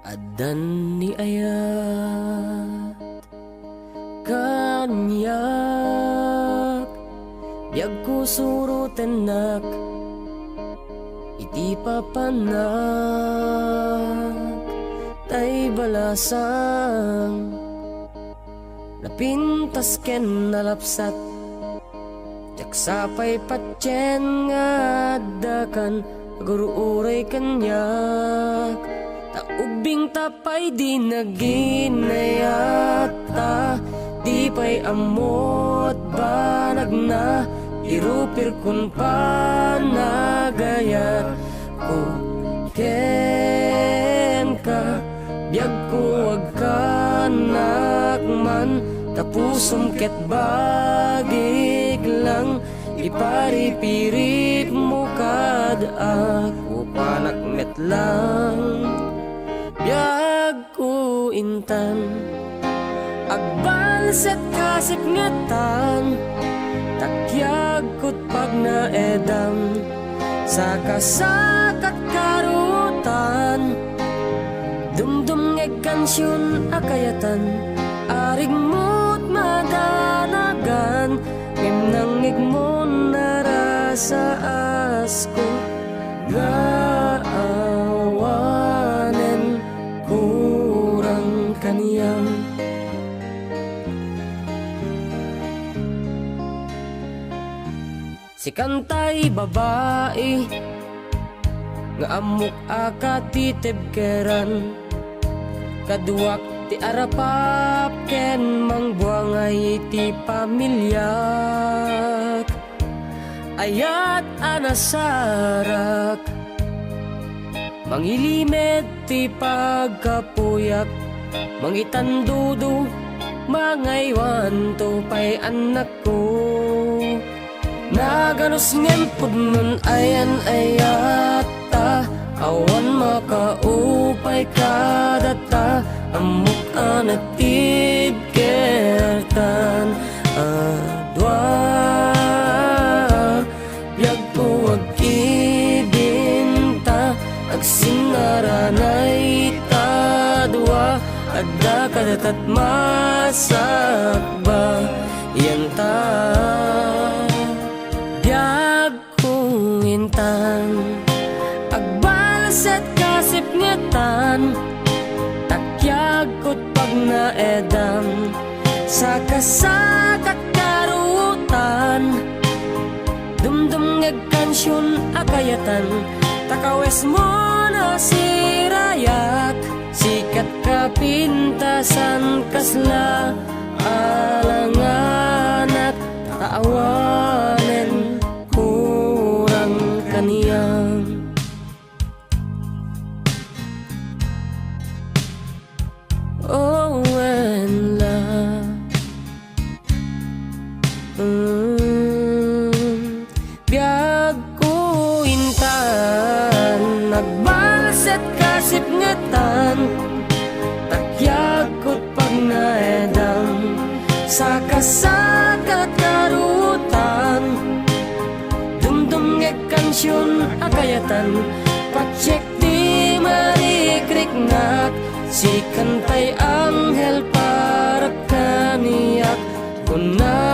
Adan ni ayat kanyak biag ko surutenak iti papanak tay balasang napintas ken nalapsat jaksapay patyen nga dakan guruuray kanyak taubing tapay di naginayata di pay amot banag na irupir kun panagayat ko ken ka biag ko agkanak man tapusum ket bagig lang iparipirip mo kad ako panakmet lang biag ko intan agbalset kasip ngatan takyag kot pag naedam sa kasakat karutan dumdum ngeg kansyon akayatan arig mo't madanagan ngem nang ngeg mo narasa asko gaawanen kurang kaniyang si kantay babae nga amok akatitib keran kaduak ti arapap ken mangbuangay ti pamilyak ayat anasarak mangilimed ti pagkapuyak mangitandudo mangaywan to pay anak ko naganos ngem pudnon ayan ayata awan makaupay kadata amok anatid kertan adwa biag ko agkibinta agsinaranay tadwa adda kadatat masakba yanta biag ko intan agbalasat kasip ngatan takyag kot pag naedam sa kasakat karutan dumdum ngeg kansyon akayatan takawes mo na sirayak sikat kapintasan kasla alanganat taawanen kurang kaniyang oh when love biag ko intan nagbalset kasip ngatan takyag kot pag naedam sa kasakat karutan dumdum ngeg kansyon akayatan pacheck di marikriknak si kantay anghel para kaniyak kuna